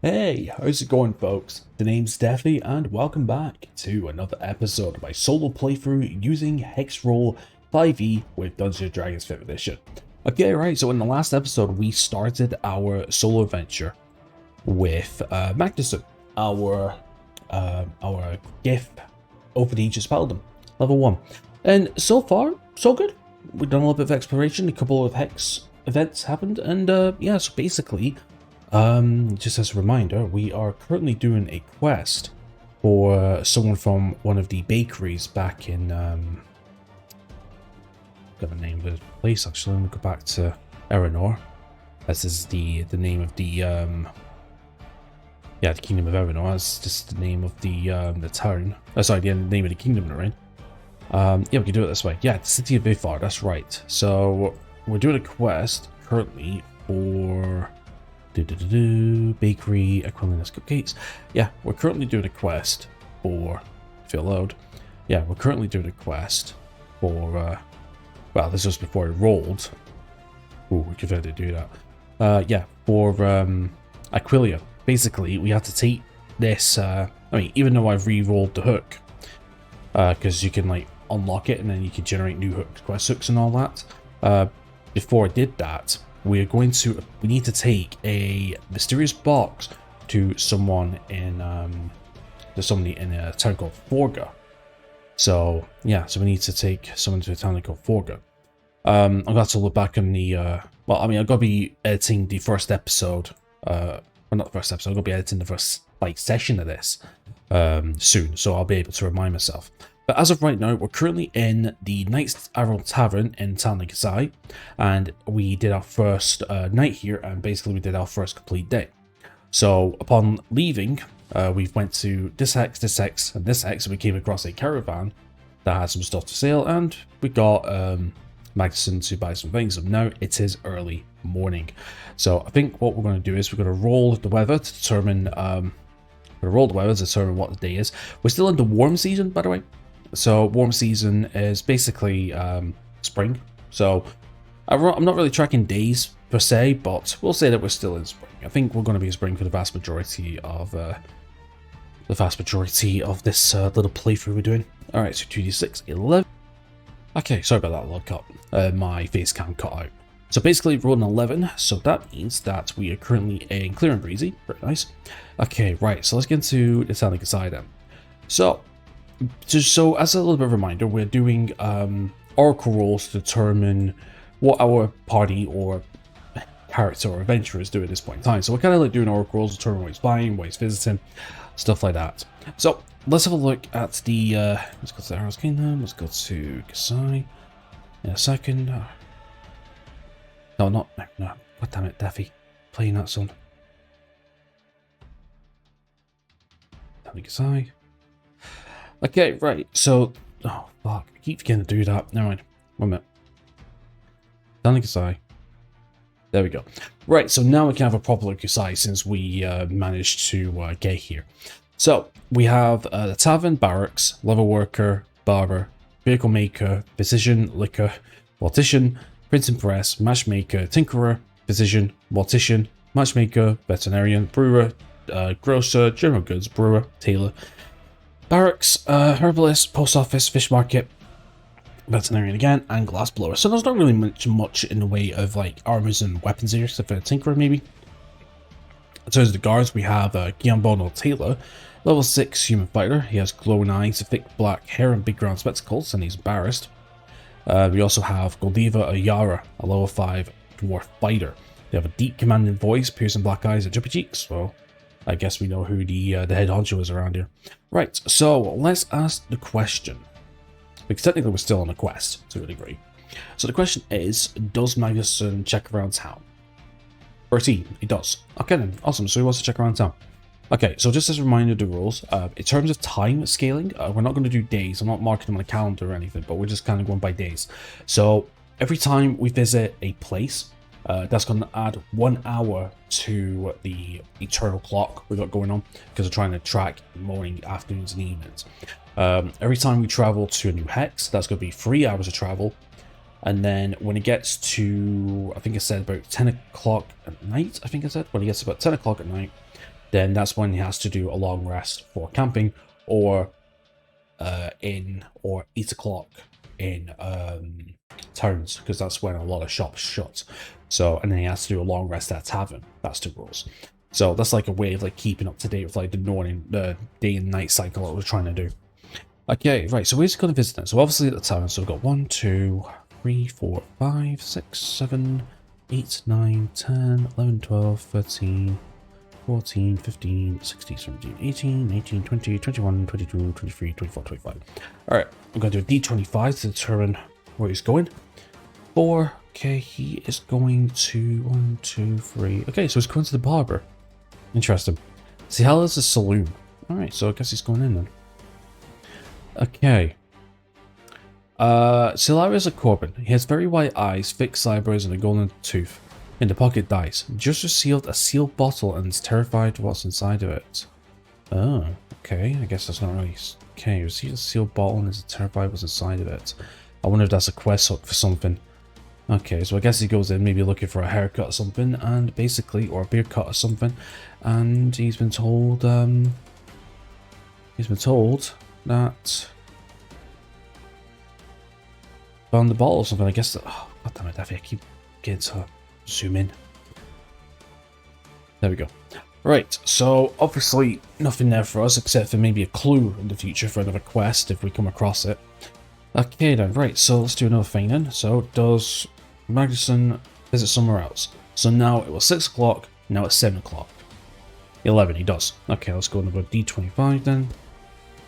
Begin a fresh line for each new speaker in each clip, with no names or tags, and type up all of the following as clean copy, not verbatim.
Hey, how's it going, folks? The name's Stephanie, and welcome back to another episode of my solo playthrough using Hexroll 5e with Dungeons & Dragons 5th edition. Okay, right, so in the last episode, we started our solo adventure with Magnuson, our gift over the Aegis Paladin, level 1. And so far, so good. We've done a little bit of exploration, a couple of Hex events happened, and yeah, so basically, just as a reminder, we are currently doing a quest for someone from one of the bakeries back in, got the name of the place actually. Let me go back to Erenor. This is the name of the, yeah, the Kingdom of Erenor. That's just the name of the town. Oh, sorry, the name of the kingdom they're in. Yeah, we can do it this way. Yeah, the city of Bifar, that's right. So we're doing a quest currently for bakery, Aquilinas cupcakes. Yeah, we're currently doing a quest for, feel load. Yeah, we're currently doing a quest for, well, this was before I rolled. Ooh, we could really do that. Yeah, for Aquilia. Basically, we had to take this, I mean, even though I've re-rolled the hook, because you can, like, unlock it and then you can generate new hooks, quest hooks and all that. Before I did that, we need to take a mysterious box to someone in, somebody in a town called Forga. So, yeah, so we need to take someone to a town called Forga. I've got to look back on the, well, I mean, I've got to be editing the first episode, well, not the first episode, I've got to be editing the first, like, session of this, soon, so I'll be able to remind myself. But as of right now, we're currently in the Knight's Arrow Tavern in Tanlikasai, and we did our first night here, and basically we did our first complete day. So upon leaving, we went to this hex, and this hex, and we came across a caravan that had some stuff to sell, and we got Magnuson to buy some things. And now it is early morning. So I think what we're going to do is we're going to roll the weather to determine, what the day is. We're still in the warm season, by the way. So warm season is basically spring. So I'm not really tracking days per se, but we'll say that we're still in spring. I think we're going to be in spring for the vast majority of this little playthrough we're doing. All right, so 2d6, 11. Okay, sorry about that log cut. My face cam cut out. So basically, rolled an 11. So that means that we are currently in clear and breezy. Very nice. Okay, right. So let's get into the Tanlikasai then. So as a little bit of a reminder, we're doing oracle rolls to determine what our party or character or adventurer is doing at this point in time. So we're kind of like doing oracle rolls to determine what he's buying, what he's visiting, stuff like that. So let's have a look at the, let's go to the Arrow's Kingdom, let's go to Kasai in a second. No, God damn it, Daffy, playing that song. Kasai. Okay, right, so, oh fuck, I keep forgetting to do that. Never mind, 1 minute. Kasai. There we go. Right, so now we can have a proper Kasai since we managed to get here. So, we have the tavern, barracks, leather worker, barber, vehicle maker, physician, liquor, mortician, print and press, matchmaker, tinkerer, physician, mortician, matchmaker, veterinarian, brewer, grocer, general goods, brewer, tailor, barracks, herbalist, post office, fish market, veterinarian again, and glass blower. So there's not really much in the way of like armors and weapons here, except for a tinkerer maybe. In terms of the guards, we have Giambono Taylor, level 6 human fighter. He has glowing eyes, thick black hair, and big round spectacles, and he's embarrassed. We also have Goldiva Ayara, a level 5 dwarf fighter. They have a deep commanding voice, piercing black eyes, and drippy cheeks. Well, I guess we know who the head honcho is around here. Right, so let's ask the question. Because technically we're still on a quest, to a degree. So the question is, does Magnuson check around town? 13, he does. Okay then, awesome, so he wants to check around town. Okay, so just as a reminder of the rules, in terms of time scaling, we're not going to do days. I'm not marking them on a calendar or anything, but we're just kind of going by days. So every time we visit a place, that's going to add 1 hour to the eternal clock we got going on, because we're trying to track morning, afternoons, and evenings. Every time we travel to a new hex, that's going to be 3 hours of travel. And then when it gets to, I think I said about 10 o'clock at night, when it gets to about 10 o'clock at night, then that's when he has to do a long rest for camping, or 8 o'clock in towns, because that's when a lot of shops shut. So, and then he has to do a long rest at a tavern. That's 2 rules. So that's like a way of like keeping up to date with like the day and night cycle that we're trying to do. Okay, right, so where's he going to visit then? So obviously at the tavern, so we've got 1, 2, 3, 4, 5, 6, 7, 8, 9, 10, 11, 12, 13, 14, 15, 16, 17, 18, 19, 20, 21, 22, 23, 24, 25. Alright, we're going to do a d25 to determine where he's going. 4, okay, he is going to 1, 2, 3. Okay, so he's going to the barber. Interesting. See, how is the saloon? Alright, so I guess he's going in then. Okay. Silarius of Corbin. He has very white eyes, thick eyebrows, and a golden tooth. In the pocket dice. Just received a sealed bottle and is terrified what's inside of it. Oh, okay. I guess that's not really... Okay, received a sealed bottle and is terrified what's inside of it. I wonder if that's a quest hook for something. Okay, so I guess he goes in maybe looking for a haircut or something, and basically, or a beard cut or something, and he's been told, that... Found the bottle or something, I guess that... Oh, god damn it, Daffy, I keep getting to zoom in. There we go. Right, so obviously nothing there for us except for maybe a clue in the future for another quest if we come across it. Okay then, right, so let's do another thing then. So does Magnuson visit somewhere else? So now it was 6 o'clock, now it's 7 o'clock. 11, he does. Okay, let's go another d25 then.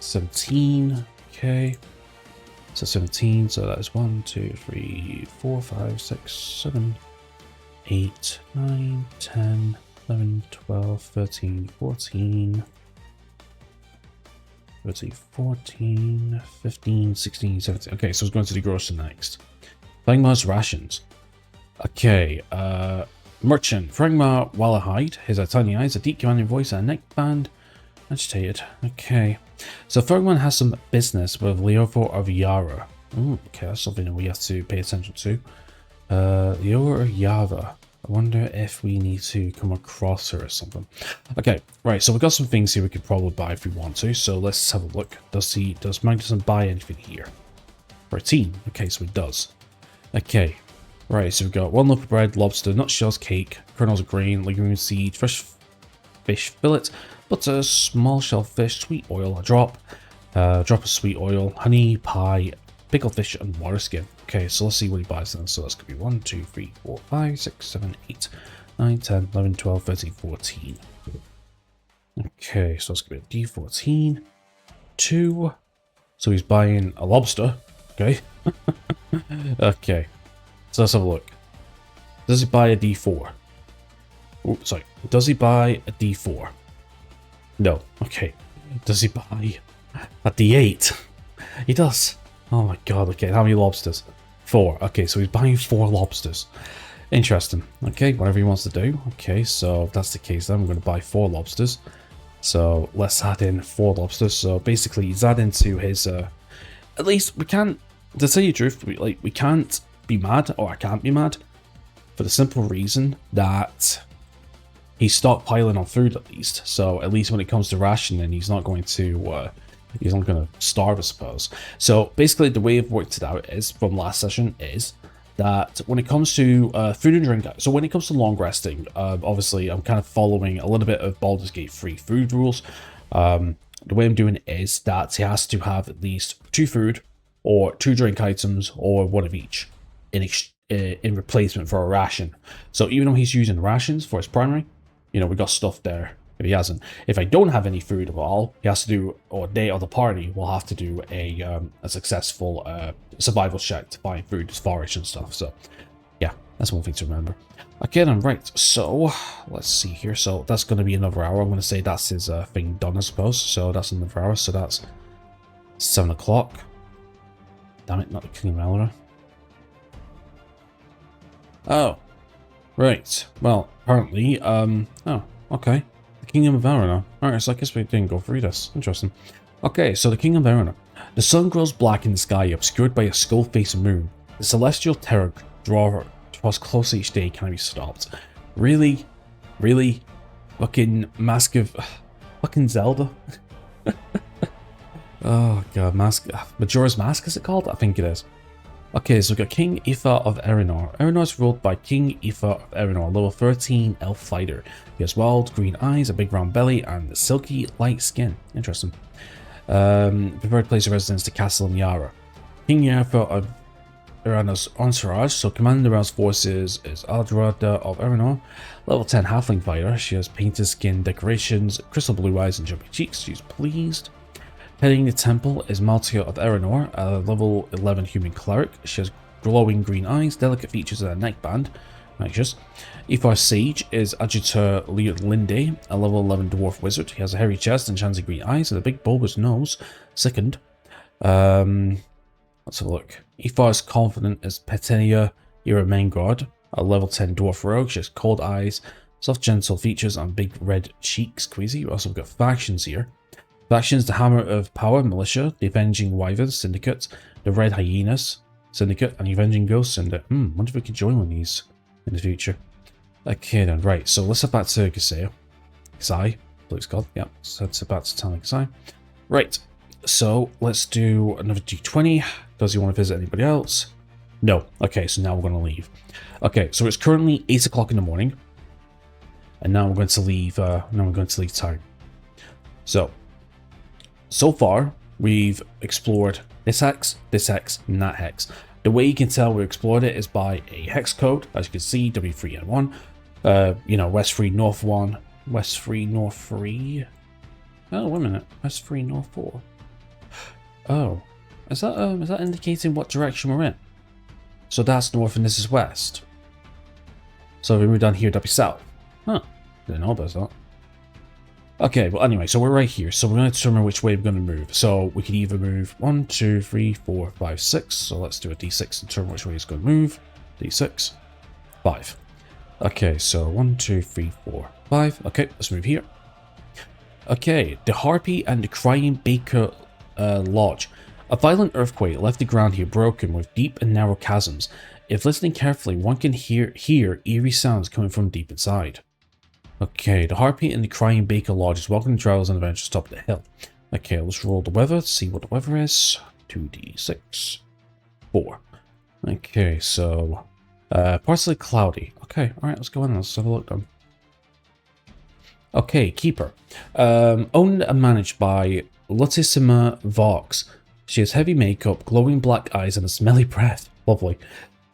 17, okay. So 17, so that is 1, 2, 3, 4, 5, 6, 7, 8, 9, 10, 11, 12, 13, 14, 14, 15, 16, 17. Okay, so it's going to the grocer next. Frangmar's rations. Okay, merchant. Frangmar Wallahide. His tiny eyes, a deep commanding voice, and a neckband. Agitated. Okay. So Frangman has some business with Leovo of Yara. Okay, that's something that we have to pay attention to. Leovo of Yara. I wonder if we need to come across her or something. Okay, right, so we've got some things here we could probably buy if we want to, so let's have a look. Does Magnuson buy anything here? For a team. Okay, so it does. Okay, right, so we've got 1 loaf of bread, lobster, nutshells, cake, kernels of grain, legume seed, fresh fish fillet, butter, small shell fish, sweet oil, a drop of sweet oil, honey, pie, pickled fish, and water skin. Okay, so let's see what he buys then. So that's going to be 1, 2, 3, 4, 5, 6, 7, 8, 9, 10, 11, 12, 13, 14. Okay, so that's going to be a D14. 2. So he's buying a lobster. Okay. Okay. So let's have a look. Does he buy a D4? Oh, sorry. Does he buy a D4? No. Okay. Does he buy a D8? He does. Oh my god, okay, how many lobsters? 4. Okay, so he's buying 4 lobsters. Interesting. Okay, whatever he wants to do. Okay, so if that's the case then, we're going to buy 4 lobsters. So let's add in 4 lobsters. So basically he's adding to his, at least we can't, to tell you the truth, we can't be mad, or I can't be mad, for the simple reason that he's stockpiling on food at least. So at least when it comes to rationing, he's not going to, he's not going to starve, I suppose. So basically the way I've worked it out is, from last session, is that when it comes to food and drink, so when it comes to long resting, obviously I'm kind of following a little bit of Baldur's Gate 3 food rules. The way I'm doing it is that he has to have at least 2 food or 2 drink items or 1 of each in replacement for a ration. So even though he's using rations for his primary, you know, we got stuff there. If he hasn't, if I don't have any food at all, he has to do, or they or the party will have to do a successful survival check to find food, forage and stuff. So yeah, that's one thing to remember. Okay then, right, so let's see here. So that's going to be another hour. I'm going to say that's his thing done, I suppose. So that's another hour, so that's 7 o'clock. Damn it, not the King of Melora. Oh, right, well, apparently, oh, okay. Kingdom of Arena. Alright, so I guess we didn't go through this. Interesting. Okay, so the Kingdom of Arena. The sun grows black in the sky, obscured by a skull-faced moon. The celestial terror draws closer each day, can't be stopped. Really? Really? Fucking Mask of... Fucking Zelda. Oh god, Majora's Mask is it called? I think it is. Okay, so we've got King Aether of Erenor. Erenor is ruled by King Aether of Erenor, level 13 elf fighter. He has wild green eyes, a big round belly, and silky light skin. Interesting. Prepared to place a residence to Castle Yara. King Aether of Erenor's entourage, so commanding around forces is Aldrada of Erenor, level 10 halfling fighter. She has painted skin decorations, crystal blue eyes, and jumpy cheeks. She's pleased. Heading the temple is Maltia of Erenor, a level 11 human cleric. She has glowing green eyes, delicate features, and a neckband. Anxious. Aether's sage is Adjutor Linde, a level 11 dwarf wizard. He has a hairy chest and shiny green eyes and a big bulbous nose. Sickened. Let's have a look. Aether's confident is Petenia Iramengard, a level 10 dwarf rogue. She has cold eyes, soft gentle features, and big red cheeks. Queasy. We also got factions here. Factions: the Hammer of Power Militia, the Avenging Wyverns Syndicate, the Red Hyenas Syndicate, and the Avenging Ghost Syndicate. Wonder if we could join one of these in the future. Okay then, right, so let's head back to Gisei. I believe it's called. Yeah, so let's head back to town Gisei. Right, so let's do another D20. Does he want to visit anybody else? No. Okay, so now we're going to leave. Okay, so it's currently 8 o'clock in the morning. And now we're going to leave, town. So far, we've explored this hex, and that hex. The way you can tell we explored it is by a hex code, as you can see, W3N1. West 3, North 1, West 3, North 3. Oh, wait a minute, West 3, North 4. Oh, is that indicating what direction we're in? So that's north and this is west. So if we move down here, that'd be south. Huh, didn't know about that. Okay, well anyway, so we're right here, so we're going to determine which way we're going to move. So we can either move 1, 2, 3, 4, 5, 6. So let's do a d6 to determine which way it's going to move. D6. 5. Okay, so 1, 2, 3, 4, 5. Okay, let's move here. Okay, the Harpy and the Crying Baker Lodge. A violent earthquake left the ground here broken with deep and narrow chasms. If listening carefully, one can hear eerie sounds coming from deep inside. Okay, the Harpy and the Crying Baker Lodge is welcoming travelers and adventurers top of the hill. Okay, let's roll the weather to see what the weather is. 2d6. 4. Okay, so partially cloudy. Okay, alright, let's go in. Let's have a look then. Okay, Keeper. Owned and managed by Lutissima Vox. She has heavy makeup, glowing black eyes, and a smelly breath. Lovely.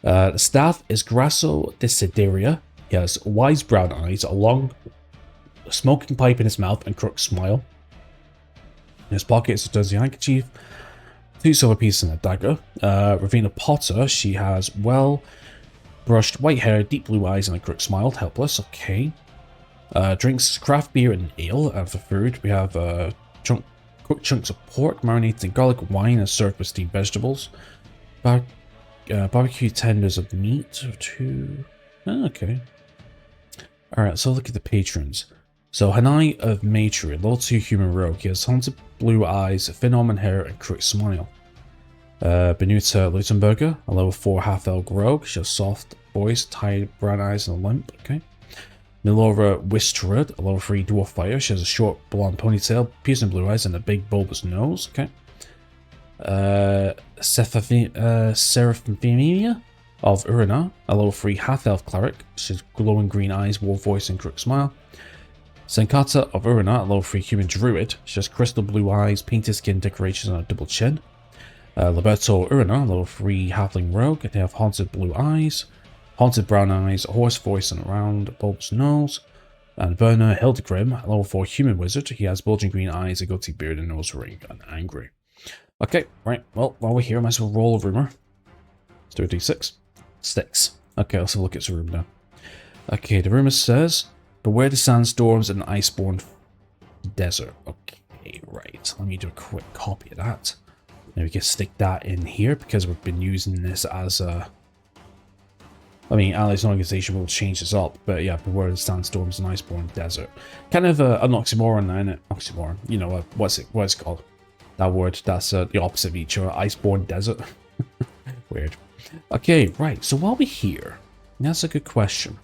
The staff is Grasso Desideria. He has wise brown eyes, a long smoking pipe in his mouth, and crooked smile. In his pocket is a dirty handkerchief, 2 silver pieces, and a dagger. Ravina Potter, she has well-brushed white hair, deep blue eyes, and a crooked smile. Helpless, okay. Drinks craft beer and ale, and for food we have cooked chunks of pork, marinated in garlic wine, and served with steamed vegetables. Barbecue tenders of meat, 2... Oh, okay. Alright, so look at the patrons. So, Hanai of Matri, level 2 human rogue. He has haunted blue eyes, thin almond hair, and crooked smile. Benuta Lutenberger, a level 4 half-elf rogue. She has soft voice, tired brown eyes, and a limp. Okay. Milora Wistrud, a level 3 dwarf fighter. She has a short blonde ponytail, piercing blue eyes, and a big bulbous nose. Okay. Seraphimia of Urina, a level 3 half-elf cleric. She has glowing green eyes, wolf voice, and crooked smile. Senkata of Urina, a level 3 human druid. She has crystal blue eyes, painted skin decorations, and a double chin. Liberto Urina, a level 3 halfling rogue. They have haunted blue eyes, haunted brown eyes, a hoarse voice, and a round bulbous nose. And Werner Hildegrim, a level 4 human wizard. He has bulging green eyes, a goatee beard, and nose ring, and angry. Okay, right, well, while we're here, I might as well roll a rumor. Let's do a d6. 6. Okay, let's have a look at the room now. Okay, the rumor says, beware the sandstorms and the iceborne desert. Okay, right. Let me do a quick copy of that. Maybe we can stick that in here because we've been using this as a... I mean, Allies Organization will change this up, but yeah, beware the sandstorms and iceborne desert. Kind of an oxymoron now, isn't it? Oxymoron. You know, what's it called? That word, that's the opposite of each other. Iceborne desert. Weird. Okay, right, so while we're here, that's a good question.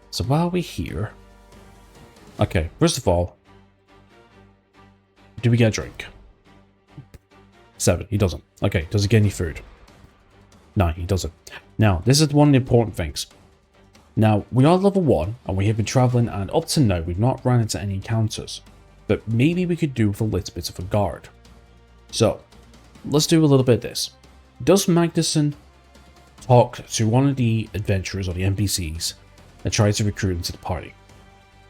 So So while we're here... Okay, first of all, do we get a drink? 7. He doesn't. Okay, does he get any food? No, he doesn't. Now, this is one of the important things. Now, we are level 1, and we have been traveling, and up to now, we've not run into any encounters. But maybe we could do with a little bit of a guard. So, let's do a little bit of this. Does Magnuson talk to one of the adventurers or the NPCs and try to recruit him to the party?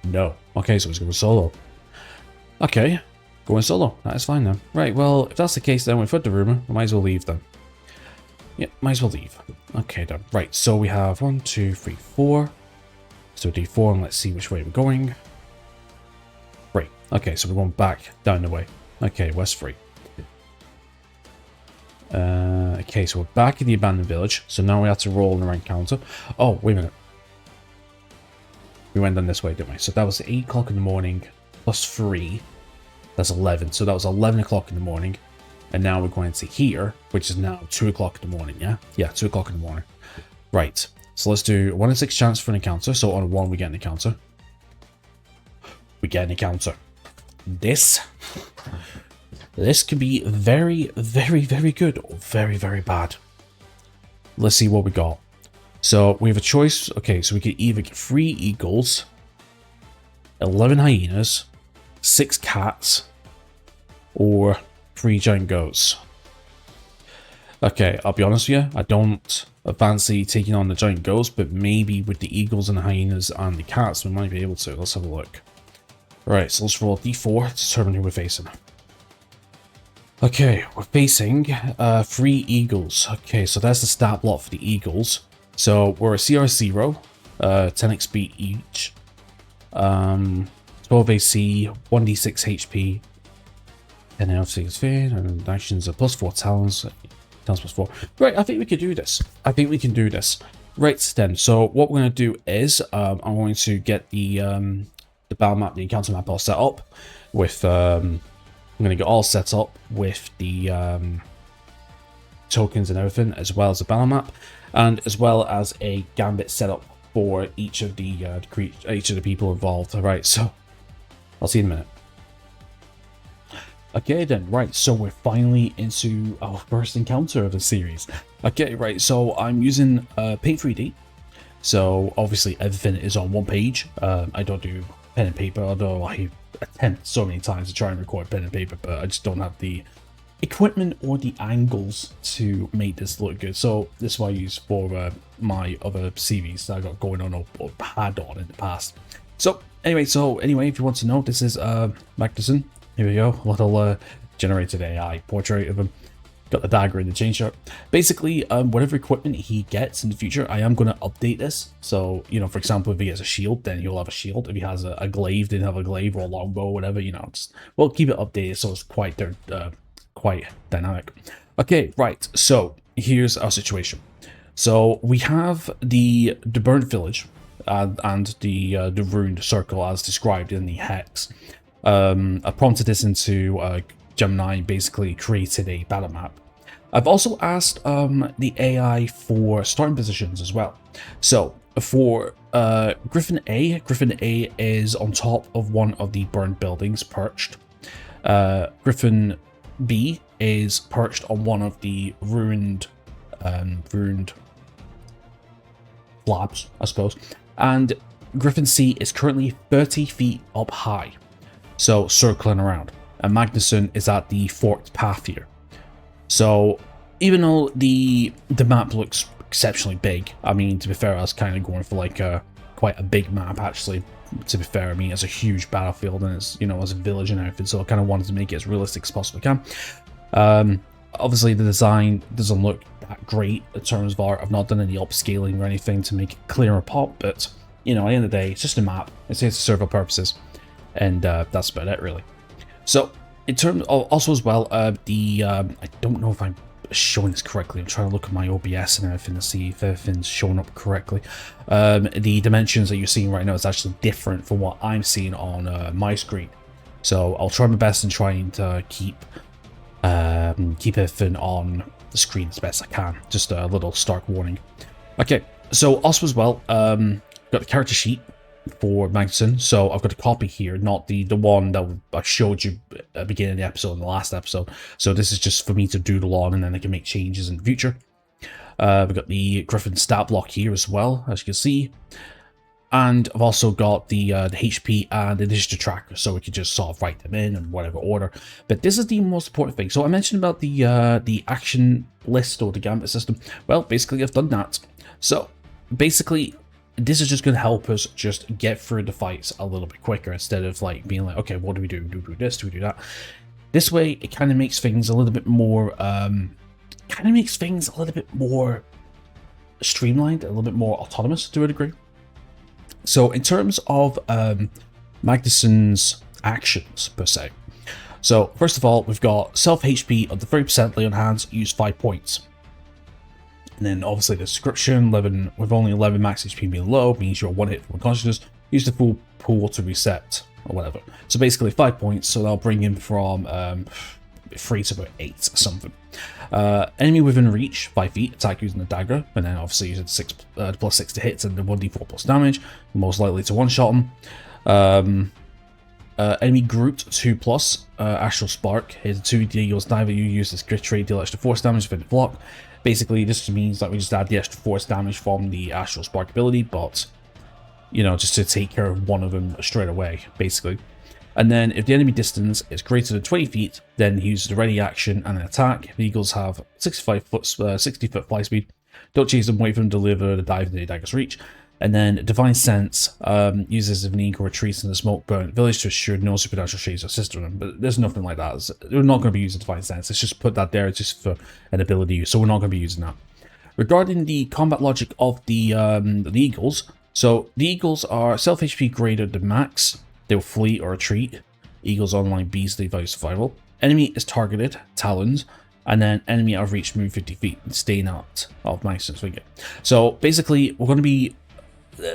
No. Okay, so he's going solo. Okay, going solo. That is fine then. Right, well, if that's the case, then we've heard the rumor. We might as well leave then. Yeah, might as well leave. Okay, then. Right, so we have 1, 2, 3, 4. So D4, and let's see which way we're going. 3. Okay, so we're going back down the way. Okay, west 3. Okay, so we're back in the abandoned village. So now we have to roll in the rank counter. Oh, wait a minute. We went down this way, didn't we? So that was 8 o'clock in the morning plus 3. That's 11. So that was 11 o'clock in the morning. And now we're going to here, which is now 2 o'clock in the morning, yeah? Yeah, 2 o'clock in the morning. Right. So let's do 1 in 6 chance for an encounter. So on a 1, we get an encounter. We get an encounter. This could be very, very, very good or very, very bad. Let's see what we got. So we have a choice. Okay, so we could either get 3 eagles, 11 hyenas, 6 cats, or 3 giant goats. Okay, I'll be honest with you. I don't fancy taking on the giant goats, but maybe with the eagles and the hyenas and the cats, we might be able to. Let's have a look. Right, so let's roll D4 to determine who we're facing. Okay, we're facing 3 eagles. Okay, so that's the stat block for the eagles. So we're a CR0, 10 XP each, 12 AC, 1d6 HP, and now 6 fear, and actions are plus 4 talents, talents plus 4. Right, I think we can do this. I think we can do this. Right then, so what we're going to do is, I'm going to get the battle map, the encounter map all set up with, I'm going to get all set up with the tokens and everything, as well as the battle map, and as well as a gambit setup for each of the people involved. Alright, so I'll see you in a minute. Okay then, right, so we're finally into our first encounter of the series. Okay, right, so I'm using Paint 3D. So obviously everything is on one page. I don't do pen and paper, although I attempt so many times to try and record pen and paper, but I just don't have the equipment or the angles to make this look good. So this is what I use for my other series that I got going on or had on in the past. So anyway, if you want to know, this is Magnuson. Here we go, a little generated AI portrait of him. Got the dagger and the chain shirt. Basically, whatever equipment he gets in the future, I am going to update this. So, you know, for example, if he has a shield, then he'll have a shield. If he has a glaive, then he'll have a glaive or a longbow or whatever, you know. Just, we'll keep it updated so it's quite dynamic. Okay, right. So here's our situation. So we have the burnt village and the ruined circle as described in the hex. I prompted this into Gemini, basically created a battle map. I've also asked the AI for starting positions as well. So for Griffin A is on top of one of the burned buildings, perched. Griffin B is perched on one of the ruined slabs, I suppose. And Griffin C is currently 30 feet up high, so circling around. And Magnuson is at the forked path here. So even though the map looks exceptionally big, I mean, to be fair, I was kind of going for like quite a big map actually. To be fair, I mean, it's a huge battlefield and it's, you know, as a village and everything, so I kind of wanted to make it as realistic as possibly can. Obviously the design doesn't look that great in terms of art. I've not done any upscaling or anything to make it clearer pop, but you know, at the end of the day, it's just a map. It's here to serve our purposes, and that's about it really. So in terms of, also as well, I don't know if I'm showing this correctly. I'm trying to look at my OBS and everything to see if everything's showing up correctly. The dimensions that you're seeing right now is actually different from what I'm seeing on my screen. So I'll try my best in trying to keep everything on the screen as best I can. Just a little stark warning. Okay, so also as well, got the character sheet. for Magnuson. So I've got a copy here, not the one that I showed you at the beginning of the episode, in the last episode. So this is just for me to doodle on, and then I can make changes in the future. We've got the Griffin stat block here as well, as you can see. And I've also got the HP and initiative tracker, so we can just sort of write them in whatever order. But this is the most important thing. So I mentioned about the action list or the gambit system. Well, basically I've done that. So basically, this is just going to help us just get through the fights a little bit quicker, instead of like being like, okay, what do we do? Do we do this? Do we do that? This way, it kind of makes things a little bit more, streamlined, a little bit more autonomous to a degree. So in terms of Magnuson's actions, per se. So first of all, we've got self HP of the 30% lay on hands, use 5 points. And then obviously the description, 11 with only 11 max HP being low, means you're 1 hit from unconsciousness, use the full pool to reset, or whatever. So basically 5 points, so that'll bring him from 3 to about 8 or something. Enemy within reach, 5 feet, attack using the dagger, and then obviously using plus 6 to hits and the 1d4 plus damage, most likely to one-shot him. Enemy grouped 2+, Astral Spark, hit 2 deals, neither you use this grit trait, deal extra force damage within the block. Basically, this means that we just add the extra force damage from the Astral Spark ability, but, you know, just to take care of one of them straight away, basically. And then if the enemy distance is greater than 20 feet, then he uses the ready action and an attack. The eagles have 60 foot fly speed. Don't chase them, wait for them to deliver the dive in the dagger's reach. And then Divine Sense uses if an eagle retreats in the smoke-burnt village to assure no supernatural shades assist on them. But there's nothing like that. We're not going to be using Divine Sense. Let's just put that there just for an ability use. So we're not going to be using that. Regarding the combat logic of the eagles, so the eagles are self HP greater than max. They'll flee or retreat. Eagles online bees, they value survival. Enemy is targeted, talons, and then enemy out of reach, move 50 feet, and staying out of Magnuson's figure. So basically, we're going to be.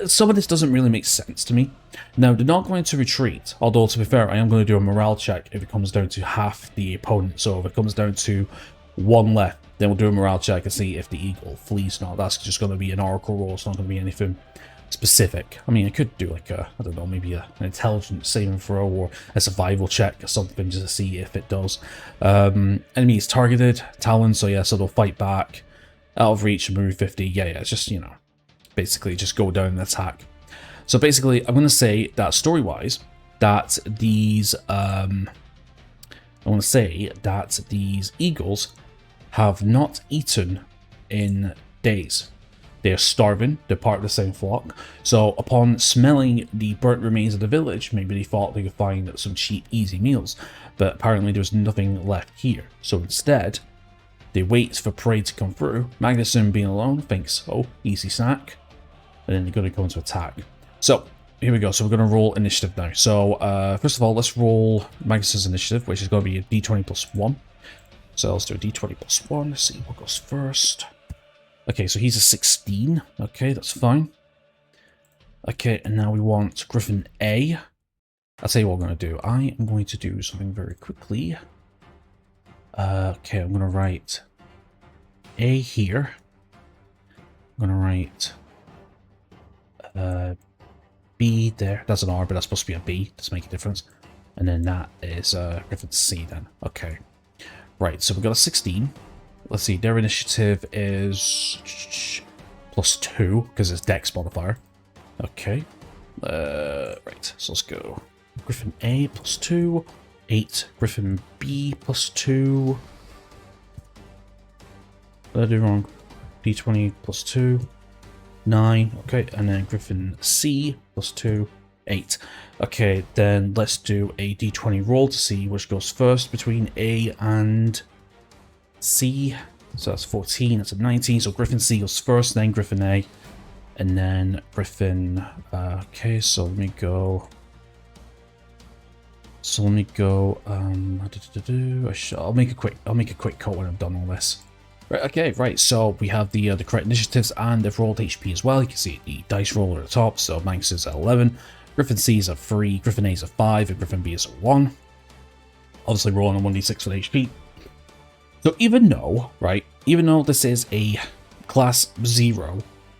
Some of this doesn't really make sense to me. Now, they're not going to retreat, although to be fair, I am going to do a morale check if it comes down to half the opponent. So if it comes down to 1 left, then we'll do a morale check and see if the eagle flees or not. That's just going to be an oracle roll. It's not going to be anything specific. I mean, I could do like a, I don't know, maybe an intelligence saving throw or a survival check or something just to see if it does. Enemy is targeted, talons, so yeah, so they'll fight back, out of reach, move 50. Yeah, it's just, you know, basically just go down and attack. So basically, I'm going to say that story-wise, that these, I want to say that these eagles have not eaten in days. They are starving, they're part of the same flock. So upon smelling the burnt remains of the village, maybe they thought they could find some cheap, easy meals. But apparently there's nothing left here. So instead, they wait for prey to come through. Magnuson, being alone, thinks, oh, easy snack. And then they're going to go into attack. So, here we go. So we're going to roll initiative now. So, first of all, let's roll Magnuson's initiative, which is going to be a d20 plus 1. So let's do a d20 plus 1. Let's see what goes first. Okay, so he's a 16. Okay, that's fine. Okay, and now we want Griffin A. I'll tell you what I'm going to do. I am going to do something very quickly. Okay, I'm going to write A here. I'm going to write B there. That's an R, but that's supposed to be a B. Doesn't make a difference. And then that is Griffin C then. Okay. Right, so we've got a 16. Let's see, their initiative is plus 2, because it's Dex modifier. Okay. Right, so let's go. Griffin A plus 2. 8. Griffin B plus 2. What did I do wrong? D20 plus 2. 9. Okay, and then Griffin C plus 2. 8. Okay, then let's do a d20 roll to see which goes first between A and C. So that's 14, that's a 19. So Griffin C goes first, then Griffin A, and then Griffin. Okay, so let me go. I'll make a quick cut when I've done all this. Right, okay, right, so we have the correct initiatives and they've rolled HP as well. You can see the dice roll at the top, so Manx is at 11, Griffin C is at 3, Griffin A is at 5, and Griffin B is at 1. Obviously rolling on 1d6 for HP. So even though this is a class 0,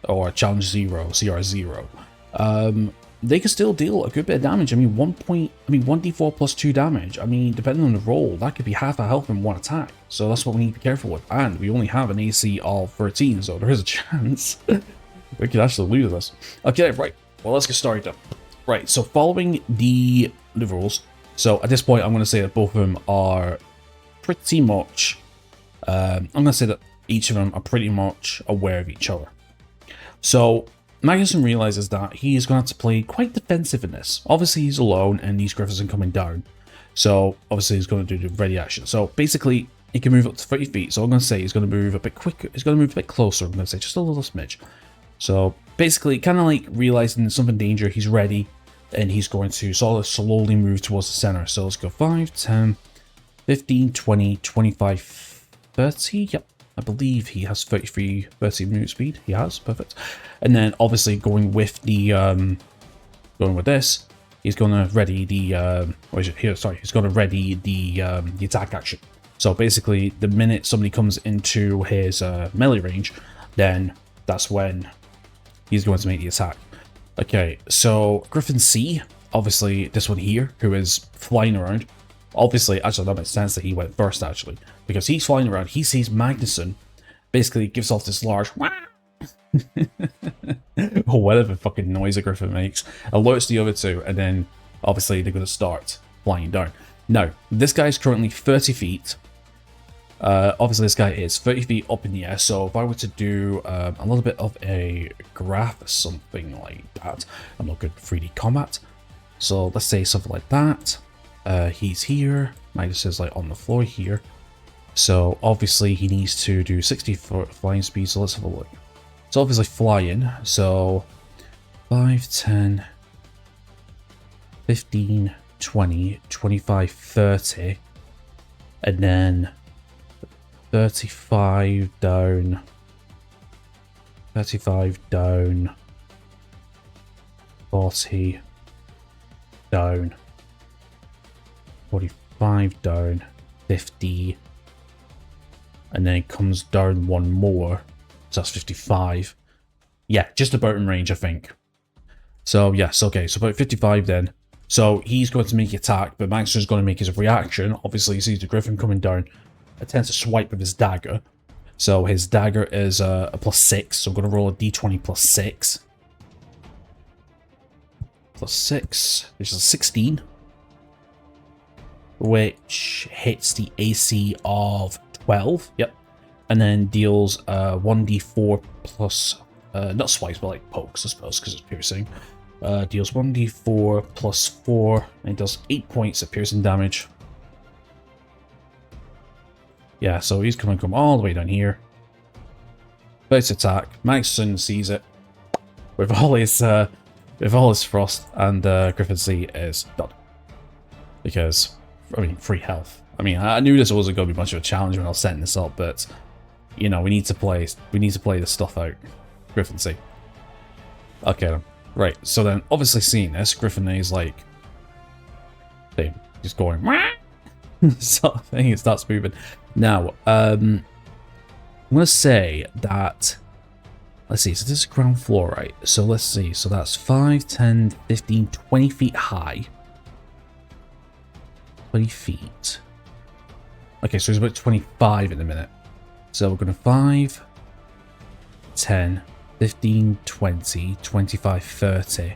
or challenge 0, CR 0, they can still deal a good bit of damage. I mean, 1d4 plus 2 damage. I mean, depending on the roll, that could be half a health in one attack. So that's what we need to be careful with. And we only have an AC of 13, so there is a chance we could actually lose this. Okay, right. Well, let's get started then. Right, so following the rules. So at this point, I'm going to say that both of them are pretty much... I'm going to say that each of them are pretty much aware of each other. So Magnuson realizes that he is going to have to play quite defensive in this. Obviously, he's alone and these griffins are coming down. So obviously, he's going to do the ready action. So basically, he can move up to 30 feet. So I'm going to say he's going to move a bit quicker. He's going to move a bit closer. I'm going to say just a little smidge. So basically, kind of like realizing there's something danger, he's ready. And he's going to sort of slowly move towards the center. So let's go 5, 10, 15, 20, 25, 30. Yep. I believe he has 30 movement speed. He has, perfect. And then obviously going with the going with this, he's gonna ready the he's gonna ready the attack action. So basically the minute somebody comes into his melee range, then that's when he's going to make the attack. Okay, so Griffin C, obviously this one here, who is flying around. Obviously, actually that makes sense that he went first actually, because he's flying around, he sees Magnuson, basically gives off this large or whatever fucking noise a griffin makes, alerts the other two, and then obviously they're going to start flying down. Now, this guy is currently 30 feet. Obviously this guy is 30 feet up in the air, so if I were to do a little bit of a graph or something like that, I'm not good at 3D combat, so let's say something like that. He's here, Magnus is like on the floor here, so obviously he needs to do 60 for flying speed, so let's have a look. So obviously flying, so 5, 10, 15, 20, 25, 30, and then 35 down, 35 down, 40 down, 45 down, 50, and then it comes down one more, so that's 55. Yeah, just about in range, I think. So yes, okay, so about 55 then. So he's going to make the attack, but Max is going to make his reaction. Obviously, he sees the griffin coming down, attempts to swipe with his dagger. So his dagger is a +6, so I'm going to roll a d20 +6. +6, which is a 16. Which hits the AC of 12, yep. And then deals 1d4 plus, not swipes, but like pokes, I suppose, because it's piercing. Deals 1d4 plus 4, and it does 8 points of piercing damage. Yeah, so he's coming all the way down here. First attack, Magnuson sees it with all his frost, and Griffin C is done. Because, I mean, free health. I mean, I knew this wasn't going to be much of a challenge when I was setting this up, but you know, we need to play this stuff out. Griffin C. Okay, then. Right. So then, obviously, seeing this, Griffin A is like, just going, sort of thing. It starts moving. Now, I'm gonna say that. Let's see. So this is ground floor, right? So let's see. So that's 5, 10, 15, 20 feet high. 20 feet. Okay, so it's about 25 in a minute. So we're going to 5, 10, 15, 20, 25, 30,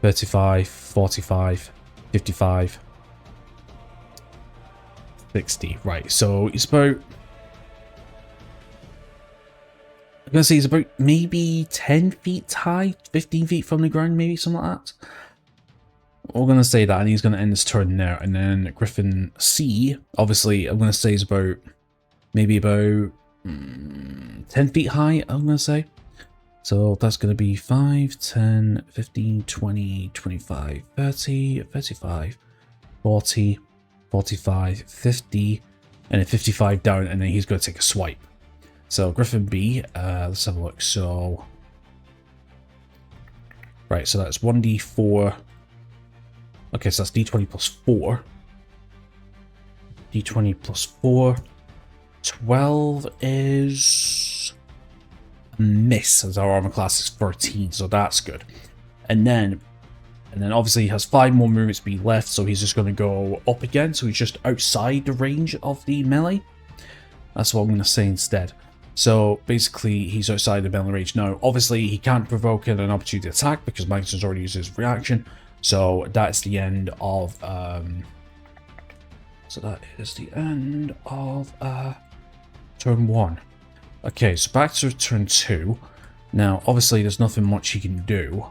35, 45, 55, 60. Right, so it's about... I'm going to say it's about maybe 10 feet high, 15 feet from the ground, maybe, something like that. We're going to say that, and he's going to end his turn there. And then Griffin C, obviously, I'm going to say is about, maybe about 10 feet high, I'm going to say. So that's going to be 5, 10, 15, 20, 25, 30, 35, 40, 45, 50, and then 55 down, and then he's going to take a swipe. So Griffin B, let's have a look. So, right, so that's 1d4. Okay, so that's d20 plus 4. d20 plus 4. 12 is a miss, as our armor class is 13, so that's good. And then obviously he has 5 more movement speed left, so he's just going to go up again, so he's just outside the range of the melee. That's what I'm going to say instead. So basically he's outside the melee range. Now obviously he can't provoke an opportunity attack because Magnus's already used his reaction, so that's the end of turn 1. Okay, so back to turn 2. Now obviously there's nothing much he can do.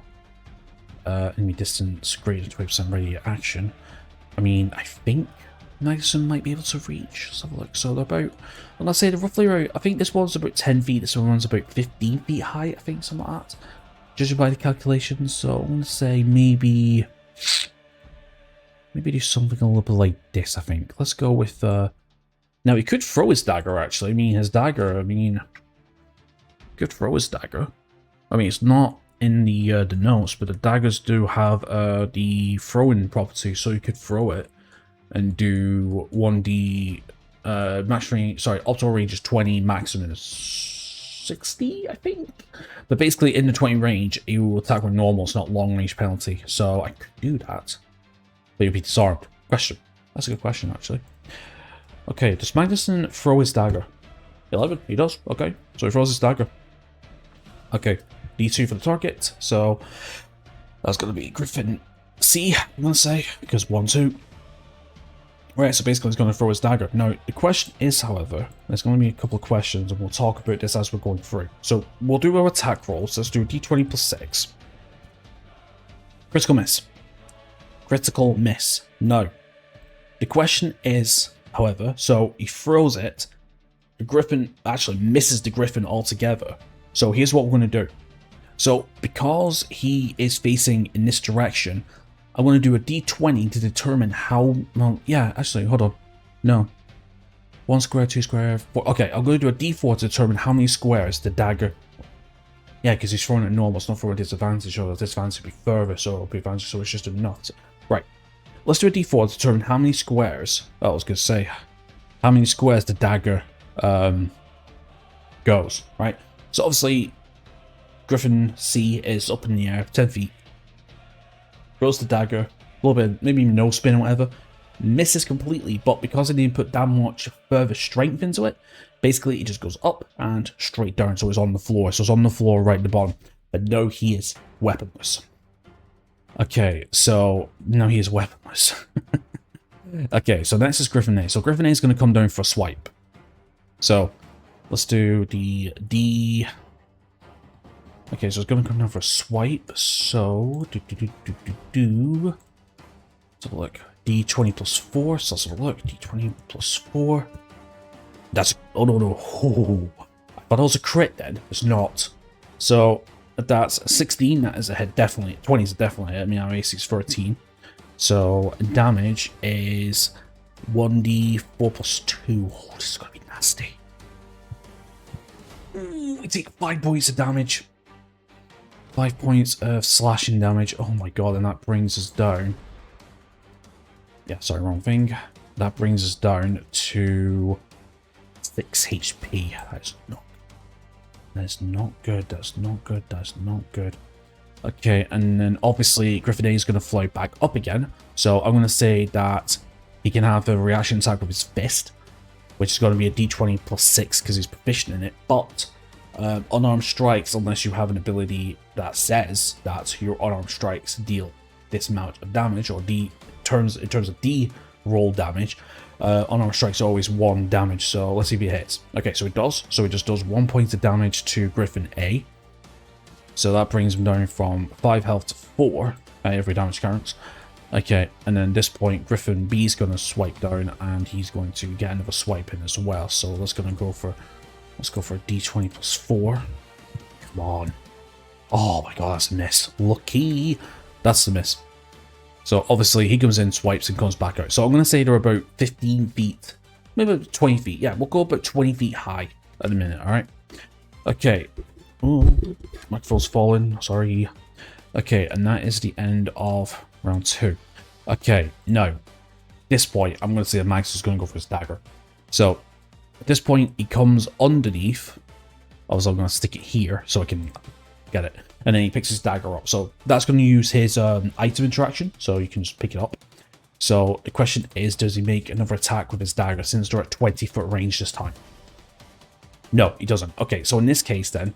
Enemy distance greater than 20% ready action. I mean, I think Magnus might be able to reach. Let's have a look. So they're about, well, let's say they're roughly around, I think this one's about 10 feet, this one's about 15 feet high, I think, something like that. Judging by the calculations, so I'm going to say maybe do something a little bit like this, I think. Let's go with, now he could throw his dagger, actually. I mean, his dagger, could throw his dagger. I mean, it's not in the notes, but the daggers do have the throwing property, so you could throw it and do 1d max range, sorry, optimal range is 20, maximum is 60, I think. But basically in the 20 range, you will attack with normal, it's not long range penalty, so I could do that. But you'll be disarmed. Question. That's a good question, actually. Okay, does Magnuson throw his dagger? 11, he does, okay. So he throws his dagger. Okay, D2 for the target, so that's going to be Griffin C, I'm going to say, because 1, 2. Right, so basically he's going to throw his dagger. Now, the question is, however, there's going to be a couple of questions, and we'll talk about this as we're going through. So, we'll do our attack rolls. Let's do D20 plus 6. Critical miss. Critical miss. No. The question is, however, so he throws it, the Griffin actually misses the Griffin altogether. So, here's what we're going to do. So, because he is facing in this direction, I want to do a d20 to determine how, well, yeah, actually, hold on. No. 1 square, 2 square, 4. Okay, I'm going to do a d4 to determine how many squares the dagger. Yeah, because he's throwing it normal, it's not throwing a disadvantage, or the disadvantage will be further, so it'll be advantage, so it's just enough. Right. Let's do a d4 to determine how many squares, I was going to say, how many squares the dagger goes, right? So obviously, Griffin C is up in the air, 10 feet. Throws the dagger, a little bit, maybe no spin or whatever, misses completely, but because I didn't put that much further strength into it, basically it just goes up and straight down, so it's on the floor. So it's on the floor right at the bottom, but no, he is weaponless. Okay, so now he is weaponless. Okay, so next is Griffin A. So Griffin A is going to come down for a swipe. So let's do the D. Okay, so it's going to come down for a swipe, so let's have a look. D20 plus 4, so let's have a look. D20 plus 4. That's, oh no, oh, I thought it was a crit then, it's not. So that's 16, that is a hit, definitely. 20 is definitely a hit, I mean our AC is 13. So damage is 1d4 plus 2. Oh, this is going to be nasty. We take 5 points of damage. 5 points of slashing damage. Oh my god, and that brings us down. Yeah, sorry, wrong thing. That brings us down to 6 HP. That's not good. That's not good. That's not good. Okay, and then obviously Griffin A is going to fly back up again. So I'm going to say that he can have a reaction attack with his fist, which is going to be a d20 plus 6 because he's proficient in it. But unarmed strikes, unless you have an ability that says that your unarmed strikes deal this amount of damage, or in terms of D roll damage, unarmed strikes are always 1 damage. So let's see if he hits. Okay, so it does. So it just does 1 point of damage to Griffin A. So that brings him down from 5 health to 4. Every damage counts. Okay, and then at this point, Griffin B is going to swipe down, and he's going to get another swipe in as well. So let's go for a d20 plus 4. Come on. Oh my god, that's a miss. Lucky. That's the miss. So obviously he comes in, swipes, and comes back out. So I'm going to say they're about 15 feet. Maybe about 20 feet. Yeah, we'll go about 20 feet high at the minute, alright? Okay. Oh, microphone's falling. Sorry. Okay, and that is the end of round 2. Okay, now, at this point, I'm going to say that Max is going to go for his dagger. So, at this point, he comes underneath. Also, I'm going to stick it here so I can get it. and then he picks his dagger up. So that's going to use his item interaction, so you can just pick it up. So the question is, does he make another attack with his dagger since they're at 20-foot range this time? No, he doesn't. Okay, so in this case then,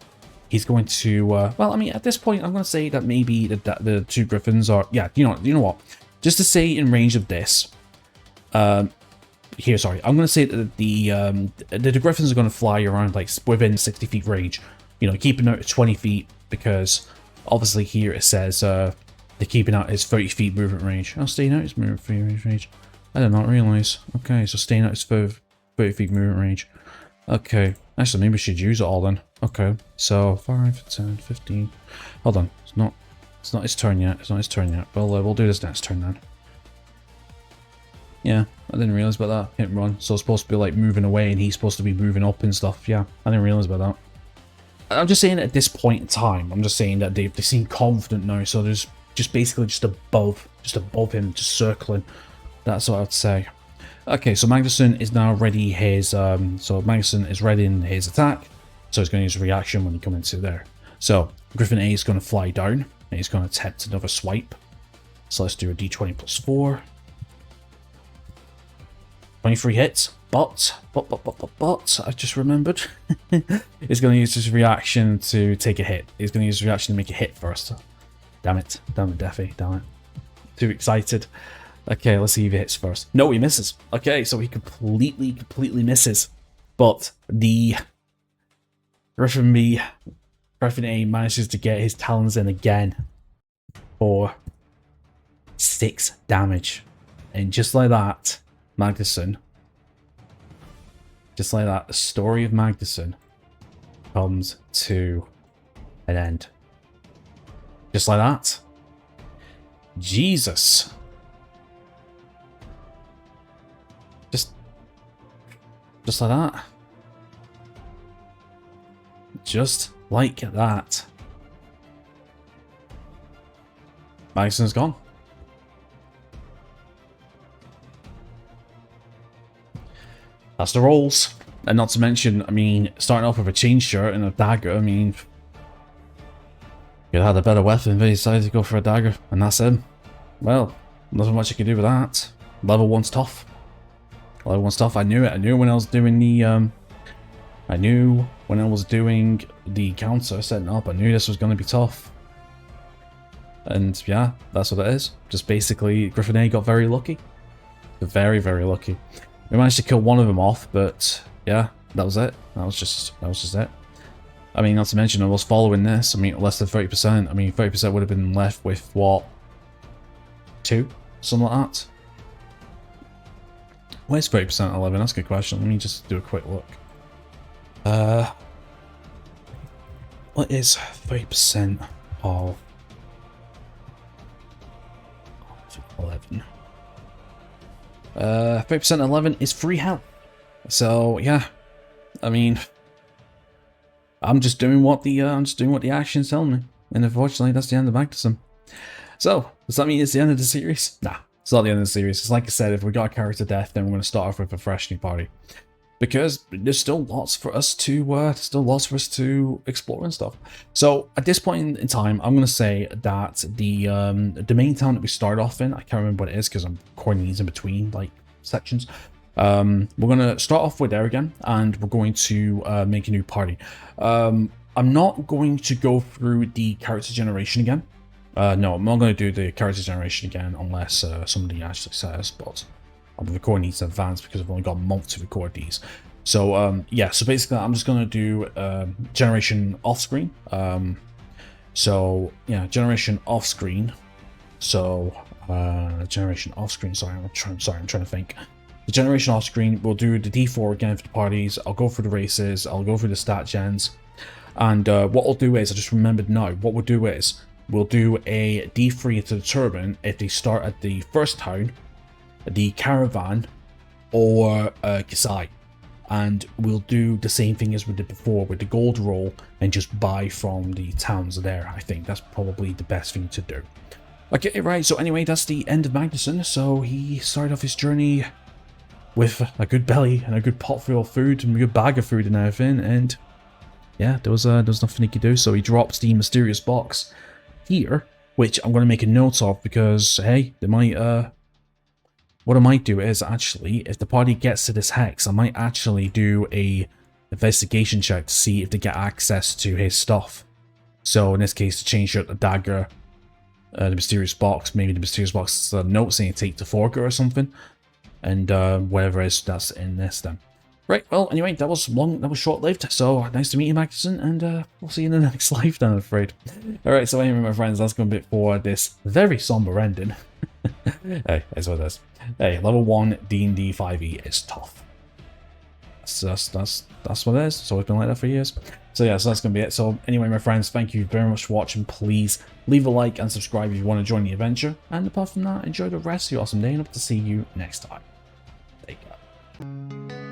he's going to, well, I mean, at this point, I'm going to say that maybe the two griffins are, yeah, you know what? Just to say in range of this, I'm going to say that the griffins are going to fly around, like, within 60 feet range. You know, keeping out at 20 feet, because obviously here it says, they're keeping out his 30 feet movement range. Oh, staying out his movement range. I did not realize. Okay, so staying out his 30 feet movement range. Okay, actually, maybe we should use it all then. Okay, so 5, 10, 15. Hold on, it's not his turn yet. It's not his turn yet. Well, we'll do this next turn then. Yeah, I didn't realize about that. Hit and run. So it's supposed to be like moving away, and he's supposed to be moving up and stuff. Yeah, I didn't realize about that. I'm just saying at this point in time, I'm just saying that they seem confident now. So there's just basically just above him, just circling. That's what I'd say. Okay, so Magnusson is now ready his, so Magnusson is ready in his attack, so he's going to use a reaction when he comes into there. So, Griffin A is going to fly down, and he's going to attempt another swipe. So let's do a d20 plus 4. 23 hits, but, I just remembered. He's going to use his reaction to take a hit. He's going to use his reaction to make a hit first. Damn it, Daffy, damn it. Too excited. Okay, let's see if he hits first. No, he misses. Okay, so he completely misses. But the Griffin A manages to get his talons in again for 6 damage. And just like that, Magnusson, just like that, the story of Magnusson comes to an end. Just like that. Jesus. Just like that. Just like that. Magnusson's gone. That's the rolls. And not to mention, I mean, starting off with a chain shirt and a dagger, I mean, you had a better weapon, but he decided to go for a dagger, and that's him. Well, nothing much you can do with that. Level 1's tough. Level 1 stuff. I knew it. I knew when I was doing the counter setting up. I knew this was going to be tough. And yeah, that's what it is. Just basically, Griffin A got very lucky. Very, very lucky. We managed to kill one of them off, but yeah, that was it. That was just it. I mean, not to mention, I was following this. I mean, less than 30%. I mean, 30% would have been left with what? 2? Something like that. Where's 30% 11? That's a good question. Let me just do a quick look. What is 30% of 11? 30% 11 is 3 health. So yeah, I mean, I'm just doing what the action's telling me, and unfortunately, that's the end of Magnusson. So does that mean it's the end of the series? Nah. It's not the end of the series. It's like I said, if we got a character death, then we're going to start off with a fresh new party, because there's still lots for us to explore and stuff. So at this point in time, I'm going to say that the main town that we start off in, I can't remember what it is because I'm recording these in between like sections. We're going to start off with there again, and we're going to make a new party. I'm not going to go through the character generation again. No, I'm not going to do the character generation again unless somebody actually says, but I'm recording these in advance because I've only got a month to record these. So, yeah, so basically I'm just going to do generation off-screen. So, yeah, generation off-screen. So, generation off-screen, sorry, I'm trying to think. The generation off-screen, we'll do the D4 again for the parties. I'll go through the races, I'll go through the stat gens. And what I'll do is, I just remembered now, what we'll do is, we'll do a D3 to determine if they start at the first town, the caravan, or Kasai. And we'll do the same thing as we did before with the gold roll and just buy from the towns there. I think that's probably the best thing to do. Okay, right, so anyway, that's the end of Magnusson. So he started off his journey with a good belly and a good pot full of food and a good bag of food and everything, and yeah, there was nothing he could do. So he drops the mysterious box here, which I'm going to make a note of because, hey, they might, what I might do is actually, if the party gets to this hex, I might actually do a investigation check to see if they get access to his stuff. So in this case, to change out the dagger, the mysterious box, maybe the mysterious box note saying take to Forker or something, and whatever is that's in this then. Right, well, anyway, that was short-lived, so nice to meet you, Magnuson, and we'll see you in the next life then, I'm afraid. Alright, so anyway, my friends, that's going to be it for this very somber ending. Hey, that's what it is. Hey, level 1 D&D 5e is tough. That's what it is. It's always been like that for years. So yeah, so that's going to be it. So anyway, my friends, thank you very much for watching. Please leave a like and subscribe if you want to join the adventure. And apart from that, enjoy the rest of your awesome day and hope to see you next time. Take care.